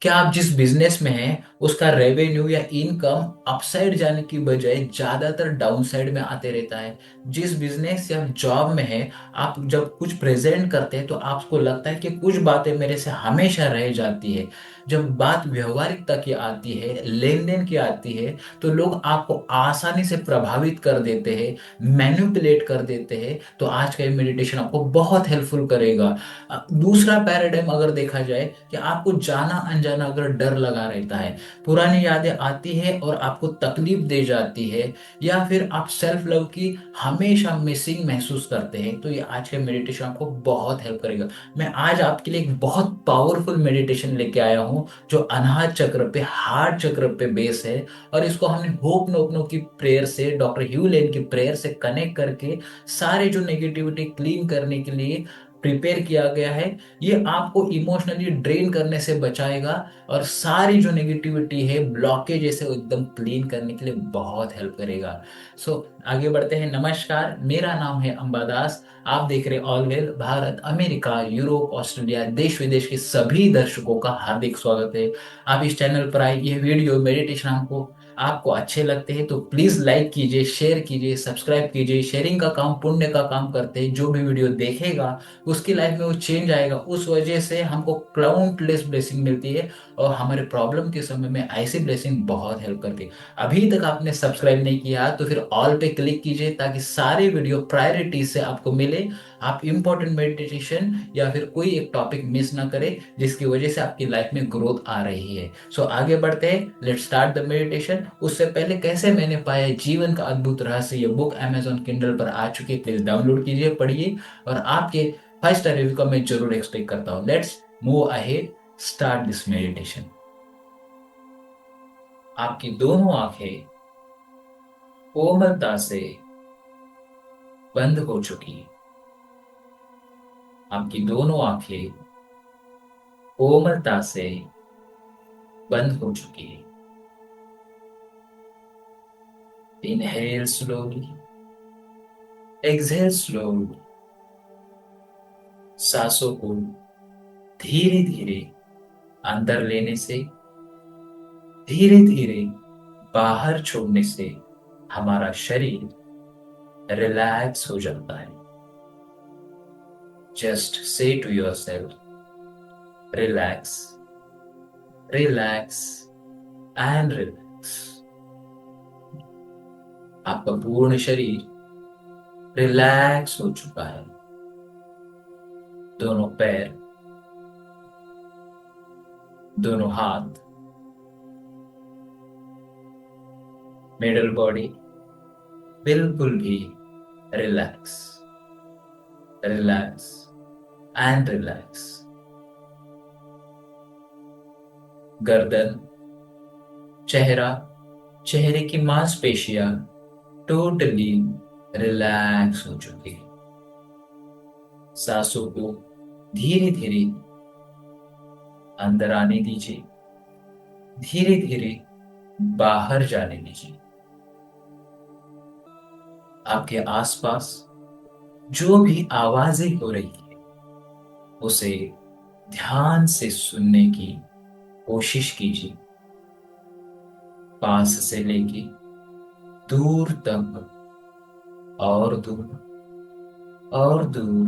क्या आप जिस बिजनेस में हैं उसका रेवेन्यू या इनकम अपसाइड जाने की बजाय ज्यादातर डाउन साइड में आते रहता है? जिस बिजनेस या जॉब में है, आप जब कुछ प्रेजेंट करते हैं तो आपको लगता है कि कुछ बातें मेरे से हमेशा रह जाती है। जब बात व्यवहारिकता की आती है, लेन देन की आती है, तो लोग आपको आसानी से प्रभावित कर देते हैं, मैनिपुलेट कर देते हैं। तो आज का ये मेडिटेशन आपको बहुत हेल्पफुल करेगा। दूसरा पैराडाइम अगर देखा जाए कि आपको जाना अनजाना अगर डर लगा रहता है, पुरानी यादें आती है और आपको तकलीफ दे जाती है, या फिर आप सेल्फ लव की हमेशा मिसिंग महसूस करते हैं, तो ये आज का मेडिटेशन आपको बहुत हेल्प करेगा। मैं आज आपके लिए एक बहुत पावरफुल मेडिटेशन लेके आया हूँ जो अनाहत चक्र पे, हार्ट चक्र पे बेस है। और इसको हमने होप नोपनो की प्रेयर से, डॉक्टर ह्यू लेन की प्रेयर से कनेक्ट करके सारे जो नेगेटिविटी क्लीन करने के लिए प्रिपेयर किया गया है। ये आपको इमोशनली ड्रेन करने से बचाएगा और सारी जो नेगेटिविटी है, ब्लॉकेज जैसे एकदम क्लीन करने के लिए बहुत हेल्प करेगा। सो आगे बढ़ते हैं। नमस्कार, मेरा नाम है अंबादास। आप देख रहे all well. Bharat, America, Europe, Australia, देश विदेश के सभी दर्शकों का हार्दिक स्वागत है। आप इस चैनल पर आए, ये वीडियो मेडिटेशन हमको आपको अच्छे लगते हैं तो प्लीज लाइक कीजिए, शेयर कीजिए, सब्सक्राइब कीजिए। शेयरिंग का काम पुण्य का काम करते हैं। जो भी वीडियो देखेगा उसकी लाइफ में वो चेंज आएगा। उस वजह से हमको काउंटलेस ब्लेसिंग मिलती है और हमारे प्रॉब्लम के समय में ऐसी ब्लेसिंग बहुत हेल्प करती है। अभी तक आपने सब्सक्राइब नहीं किया तो फिर ऑल पे क्लिक कीजिए ताकि सारे वीडियो प्रायोरिटी से आपको मिले। आप इंपॉर्टेंट मेडिटेशन या फिर कोई एक टॉपिक मिस ना करें जिसकी वजह से आपकी लाइफ में ग्रोथ आ रही है। सो आगे बढ़ते हैं। Let's start the meditation. उससे पहले कैसे मैंने पाया जीवन का अद्भुत रहस्य, ये बुक अमेजोन किंडल पर आ चुकी है। प्लीज डाउनलोड कीजिए, पढ़िए और आपके 5 स्टार रिव्यू का मैं जरूर एक्सपेक्ट करता हूँ। Let's move ahead, start this meditation. आपकी दोनों आंखें कोमलता से बंद हो चुकी है। आपकी दोनों आंखें कोमलता से बंद हो चुकी है। Inhale slowly, exhale slowly. सांसों को धीरे धीरे अंदर लेने से, धीरे धीरे बाहर छोड़ने से हमारा शरीर रिलैक्स हो जाता है। Just say to yourself, relax, relax and relax. आपका पूर्ण शरीर रिलैक्स हो चुका है। दोनों पैर, दोनों हाथ, मिडल बॉडी बिल्कुल भी रिलैक्स, रिलैक्स एंड रिलैक्स। गर्दन, चेहरा, चेहरे की मांसपेशियां टोटली रिलैक्स हो चुकी है। सांसों को धीरे धीरे अंदर आने दीजिए, धीरे धीरे बाहर जाने दीजिए। आपके आसपास जो भी आवाजें हो रही है उसे ध्यान से सुनने की कोशिश कीजिए। पास से लेके दूर तक, और दूर और दूर,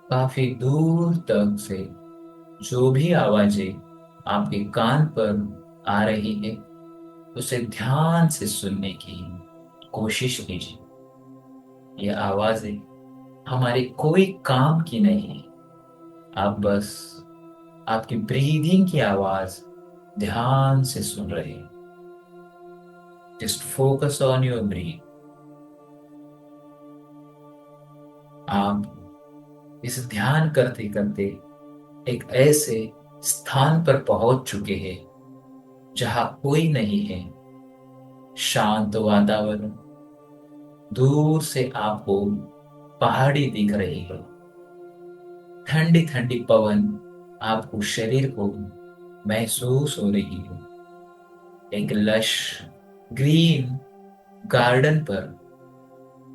काफी दूर तक से जो भी आवाजें आपके कान पर आ रही है उसे ध्यान से सुनने की कोशिश कीजिए। ये आवाजें हमारे कोई काम की नहीं है। आप बस आपकी ब्रीदिंग की आवाज ध्यान से सुन रहे हैं। Just focus on your breathe. आप इस ध्यान करते करते एक ऐसे स्थान पर पहुंच चुके हैं जहां कोई नहीं है। शांत वातावरण, दूर से आपको पहाड़ी दिख रही है। ठंडी ठंडी पवन आपको शरीर को महसूस हो रही है। एक लश ग्रीन गार्डन पर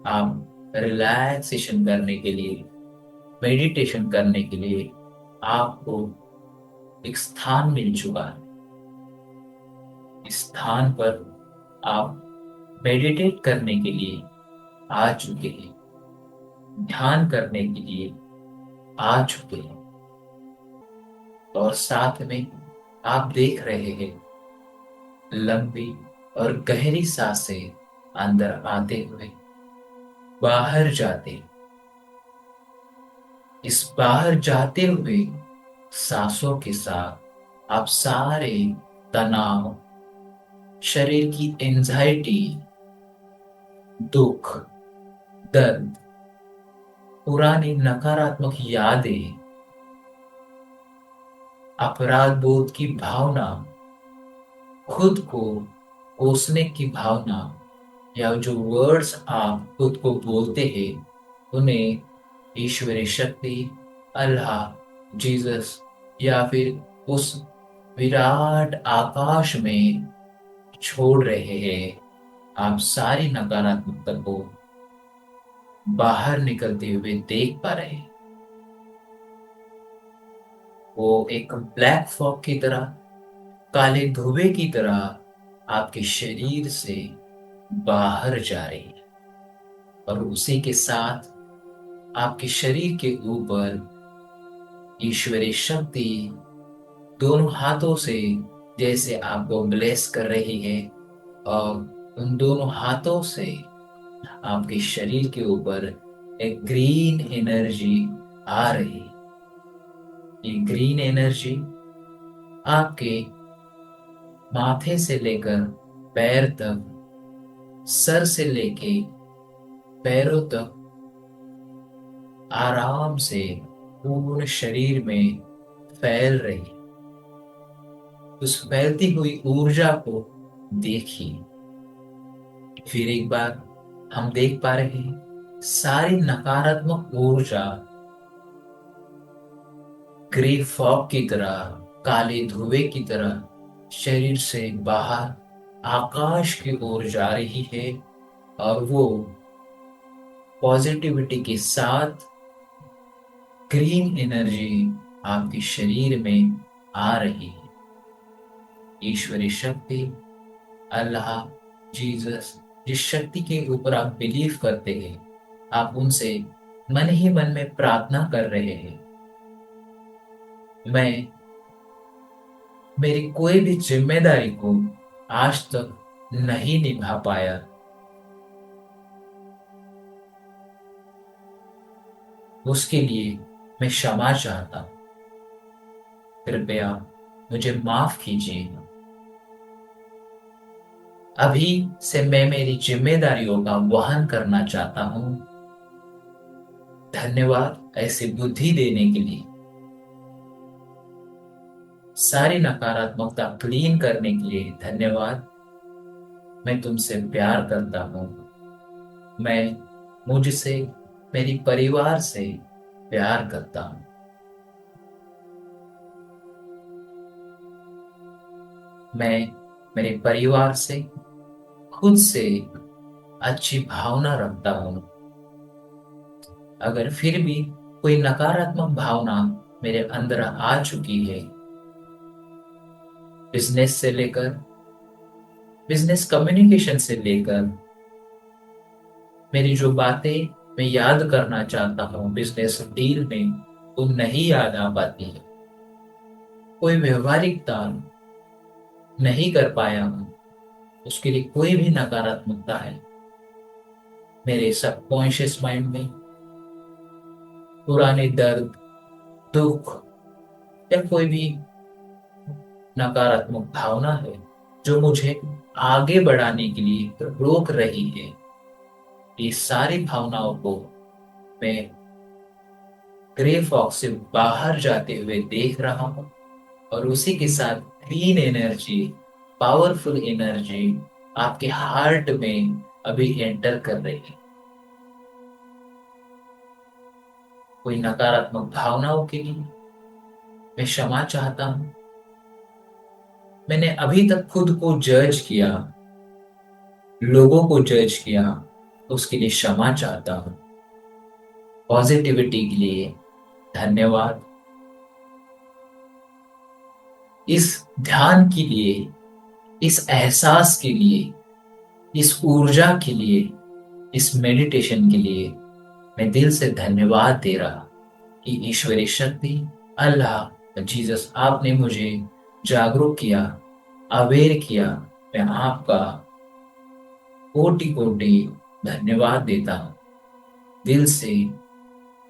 आप रिलैक्सेशन करने के लिए, मेडिटेशन करने के लिए आपको एक स्थान मिल चुका है। इस स्थान पर आप मेडिटेट करने के लिए आ चुके हैं, ध्यान करने के लिए आ चुके हैं, और साथ में आप देख रहे हैं लंबी और गहरी सांसें अंदर आते हुए बाहर जाते। इस बाहर जाते हुए सांसों के साथ आप सारे तनाव, शरीर की एंजाइटी, दुख, दर्द, पुरानी नकारात्मक यादें, अपराध बोध की भावना, खुद को कोसने की भावना, या जो वर्ड्स आप खुद को बोलते हैं उन्हें ईश्वरीय शक्ति, अल्लाह, जीसस, या फिर उस विराट आकाश में छोड़ रहे हैं। आप सारी नकारात्मकता को बाहर निकलते हुए देख पा रहे हैं। वो एक ब्लैक फॉग की तरह, काले धुएं की तरह आपके शरीर से बाहर जा रही है, और उसी के साथ आपके शरीर के ऊपर ईश्वरीय शक्ति दोनों हाथों से जैसे आपको ब्लेस कर रही है, और उन दोनों हाथों से आपके शरीर के ऊपर एक ग्रीन एनर्जी आ रही है। ये ग्रीन एनर्जी आपके माथे से लेकर पैर तक, सर से लेके पैरों तक आराम से पूर्ण शरीर में फैल रही। उस फैलती हुई ऊर्जा को देखिए। फिर एक बार हम देख पा रहे हैं सारी नकारात्मक ऊर्जा ग्रे फॉग की तरह, काले धुएं की तरह शरीर से बाहर आकाश की ओर जा रही है, और वो पॉजिटिविटी के साथ ग्रीन एनर्जी आपके शरीर में आ रही है। ईश्वरीय शक्ति, अल्लाह, जीसस, जिस शक्ति के ऊपर आप बिलीव करते हैं, आप उनसे मन ही मन में प्रार्थना कर रहे हैं। मैं मेरी कोई भी जिम्मेदारी को आज तक नहीं निभा पाया, उसके लिए मैं क्षमा चाहता हूँ। कृपया मुझे माफ कीजिए। अभी से मैं मेरी जिम्मेदारियों का वहन करना चाहता हूँ। धन्यवाद ऐसी बुद्धि देने के लिए। सारी नकारात्मकता क्लीन करने के लिए धन्यवाद। मैं तुमसे प्यार करता हूँ। मैं मुझसे, मेरी परिवार से प्यार करता हूँ। मैं मेरे परिवार से, खुद से अच्छी भावना रखता हूँ। अगर फिर भी कोई नकारात्मक भावना मेरे अंदर आ चुकी है, बिजनेस से लेकर, बिजनेस कम्युनिकेशन से लेकर, मेरी जो बातें मैं याद करना चाहता हूँ बिजनेस डील में, वो नहीं याद आ पाती है, कोई व्यवहारिकता नहीं कर पाया हूँ, उसके लिए कोई भी नकारात्मकता है मेरे सबकॉन्शियस माइंड में, पुराने दर्द, दुख, या कोई भी नकारात्मक भावना है जो मुझे आगे बढ़ाने के लिए रोक रही है, ये सारी भावनाओं को मैं ग्रे फॉग से बाहर जाते हुए देख रहा हूं, और उसी के साथ ग्रीन एनर्जी, पावरफुल एनर्जी आपके हार्ट में अभी एंटर कर रही है। कोई नकारात्मक भावनाओं के लिए मैं क्षमा चाहता हूं। मैंने अभी तक खुद को जज किया, लोगों को जज किया, उसके लिए क्षमा चाहता हूं। पॉजिटिविटी के लिए धन्यवाद। इस ध्यान के लिए, इस एहसास के लिए, इस ऊर्जा के लिए, इस मेडिटेशन के लिए मैं दिल से धन्यवाद दे रहा कि ईश्वरीय शक्ति, अल्लाह, जीसस, आपने मुझे जागरूक किया, अवेयर किया। मैं आपका कोटि कोटि धन्यवाद देता हूँ, दिल से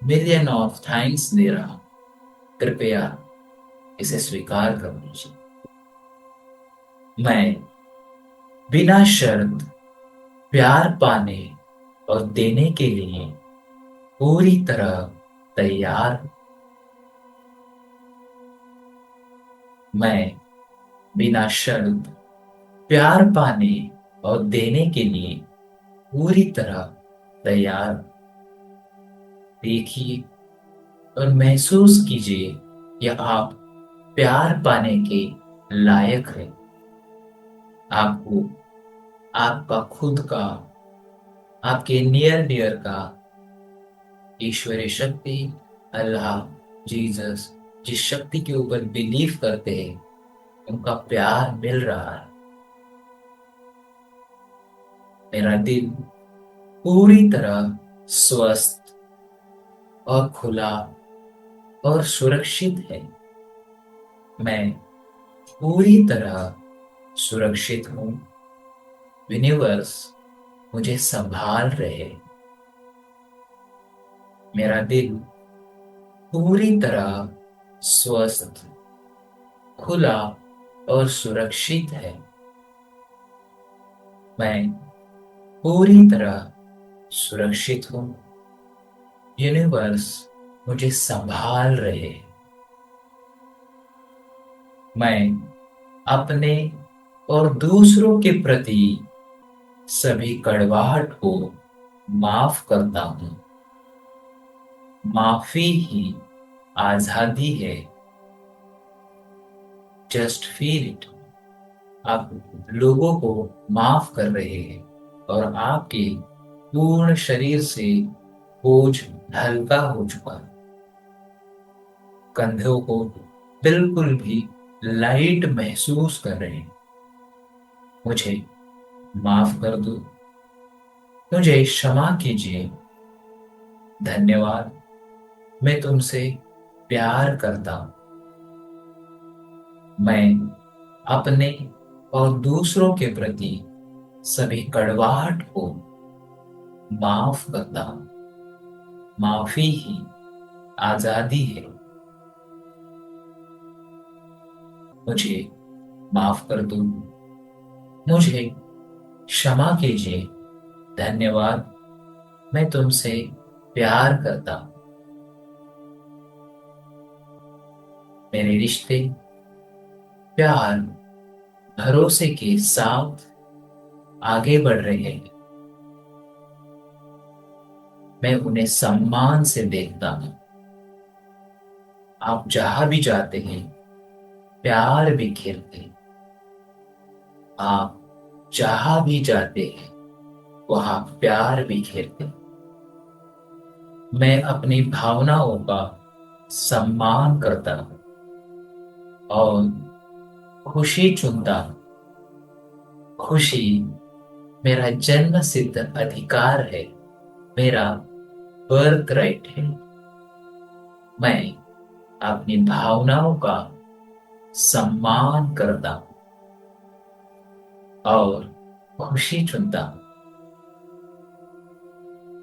मिलियन ऑफ थैंक्स दे रहा हूँ। कृपया इसे स्वीकार कर लीजिए। मैं बिना शर्त प्यार पाने और देने के लिए पूरी तरह तैयार हूं। मैं बिना शर्त प्यार पाने और देने के लिए पूरी तरह तैयार हूं। देखिए और महसूस कीजिए कि आप प्यार पाने के लायक हैं। आपको आपका खुद का, आपके नियर डियर का, ईश्वरीय शक्ति, अल्लाह, जीसस, जिस शक्ति के ऊपर बिलीव करते हैं, उनका प्यार मिल रहा है। मेरा दिल पूरी तरह स्वस्थ और खुला और सुरक्षित है। मैं पूरी तरह सुरक्षित हूँ। यूनिवर्स मुझे संभाल रहे। मेरा दिल पूरी तरह स्वस्थ, खुला और सुरक्षित है। मैं पूरी तरह सुरक्षित हूँ। यूनिवर्स मुझे संभाल रहे। मैं अपने और दूसरों के प्रति सभी कड़वाहट को माफ करता हूँ। माफी ही आजादी है। Just feel it. आप लोगों को माफ कर रहे हैं और आपके पूर्ण शरीर से बोझ हल्का हो चुका है। कंधों को बिल्कुल भी लाइट महसूस कर रहे हैं। मुझे माफ कर दो। मुझे क्षमा कीजिए। धन्यवाद। मैं तुमसे प्यार करता हूं। मैं अपने और दूसरों के प्रति सभी कड़वाहट को माफ करता हूं। माफी ही आजादी है। मुझे माफ कर दो। मुझे क्षमा कीजिए। धन्यवाद। मैं तुमसे प्यार करता हूं। मेरे रिश्ते प्यार, भरोसे के साथ आगे बढ़ रहे हैं। मैं उन्हें सम्मान से देखता हूं। आप जहां भी जाते हैं, प्यार बिखेरते हैं। आप जहां भी जाते हैं, वहां प्यार बिखेरते हैं। मैं अपनी भावनाओं का सम्मान करता हूं और खुशी चुनता हूं। खुशी मेरा जन्म सिद्ध अधिकार है। मेरा बर्थ राइट है। मैं अपनी भावनाओं का सम्मान करता हूं और खुशी चुनता हूं।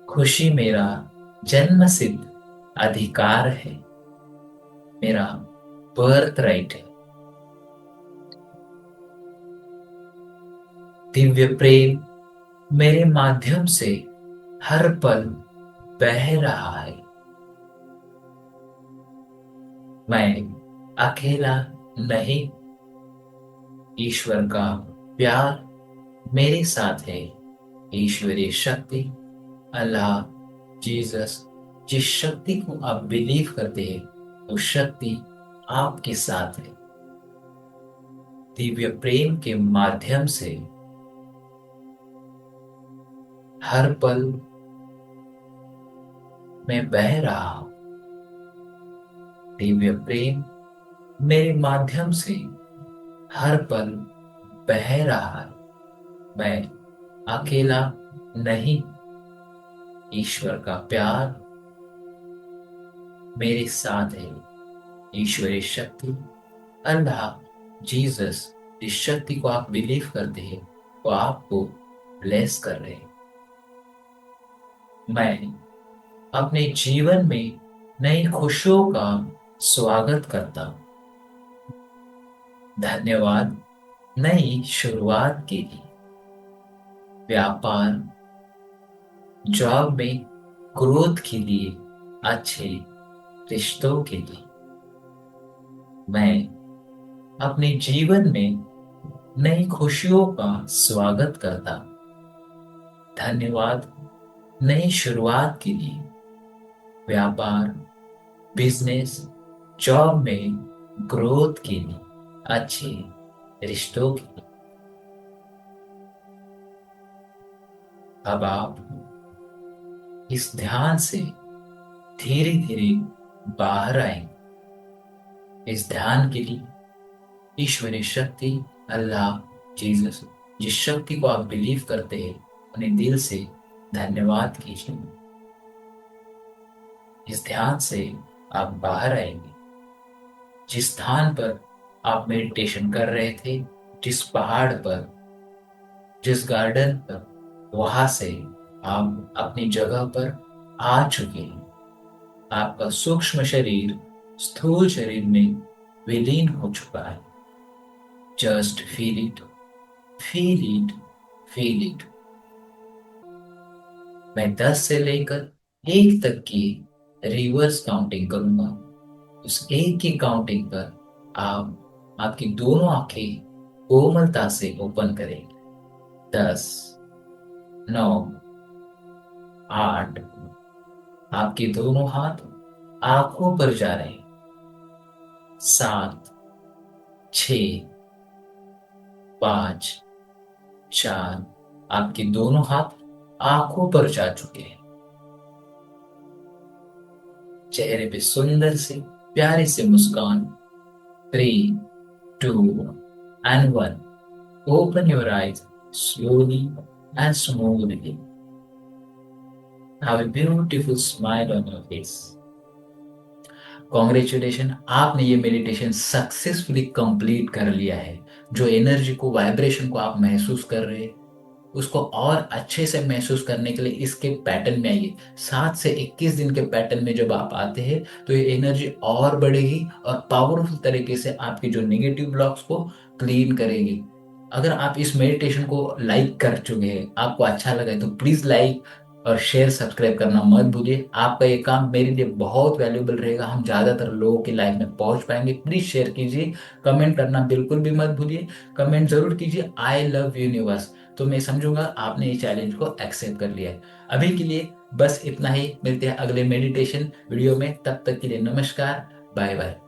खुशी मेरा जन्म सिद्ध अधिकार है। मेरा बर्थ राइट है। दिव्य प्रेम मेरे माध्यम से हर पल बह रहा है। मैं अकेला नहीं। ईश्वर का प्यार मेरे साथ है। ईश्वरीय शक्ति, अल्लाह, जीसस, जिस शक्ति को आप बिलीव करते हैं, वो शक्ति आपके साथ है। दिव्य प्रेम के माध्यम से हर पल मैं बह रहा हूं। दिव्य प्रेम मेरे माध्यम से हर पल बह रहा है। मैं अकेला नहीं, ईश्वर का प्यार मेरे साथ है। ईश्वरीय शक्ति, अल्लाह, जीसस, जिस शक्ति को आप बिलीव करते हैं वो आपको ब्लेस कर रहे हैं। मैं अपने जीवन में नई खुशियों का स्वागत करता हूँ। धन्यवाद नई शुरुआत के लिए। व्यापार, जॉब में ग्रोथ के लिए, अच्छे रिश्तों के लिए। मैं अपने जीवन में नई खुशियों का स्वागत करता हूँ। धन्यवाद नई शुरुआत के लिए। व्यापार, बिजनेस, जॉब में ग्रोथ के लिए, अच्छे रिश्तों के लिए। अब आप इस ध्यान से धीरे धीरे बाहर आएंगे। इस ध्यान के लिए ईश्वरीय शक्ति, अल्लाह, जीसस, जिस शक्ति को आप बिलीव करते हैं उन्हें दिल से धन्यवाद कीजिए। इस ध्यान से आप बाहर आएंगे। जिस स्थान पर आप मेडिटेशन कर रहे थे, जिस पहाड़ पर, जिस गार्डन पर, वहां से आप अपनी जगह पर आ चुके हैं। आपका सूक्ष्म शरीर स्थूल शरीर में विलीन हो चुका है। Just feel it, feel it, feel it. मैं 10 से लेकर 1 तक की रिवर्स काउंटिंग करूंगा। उस 1 की काउंटिंग पर आप आपकी दोनों आंखें कोमलता से ओपन करेंगे। 10, 9, 8। आपके दोनों हाथ आंखों पर जा रहे हैं। 7, 6, 5, 4। आपके दोनों हाथ आंखों पर जा चुके हैं। चेहरे पे सुंदर से प्यारे से मुस्कान। 3, 2 and 1। Open your eyes slowly and smoothly. Have a beautiful smile on your face. Congratulation, आपने ये मेडिटेशन सक्सेसफुली कंप्लीट कर लिया है। जो एनर्जी को, वाइब्रेशन को आप महसूस कर रहे हैं उसको और अच्छे से महसूस करने के लिए इसके पैटर्न में आइए। 7 से 21 दिन के पैटर्न में जब आप आते हैं तो ये एनर्जी और बढ़ेगी और पावरफुल तरीके से आपके जो नेगेटिव ब्लॉक्स को क्लीन करेगी। अगर आप इस मेडिटेशन को लाइक कर चुके हैं, आपको अच्छा लगा है, तो प्लीज लाइक और शेयर सब्सक्राइब करना मत भूलिए। आपका ये काम मेरे लिए बहुत वैल्यूबल रहेगा। हम ज्यादातर लोगों की लाइफ में पहुंच पाएंगे। प्लीज शेयर कीजिए, कमेंट करना बिल्कुल भी मत भूलिए। कमेंट जरूर कीजिए, आई लव यूनिवर्स, तो मैं समझूंगा आपने ये चैलेंज को एक्सेप्ट कर लिया है। अभी के लिए बस इतना ही। मिलते हैं अगले मेडिटेशन वीडियो में। तब तक के लिए नमस्कार, बाय बाय।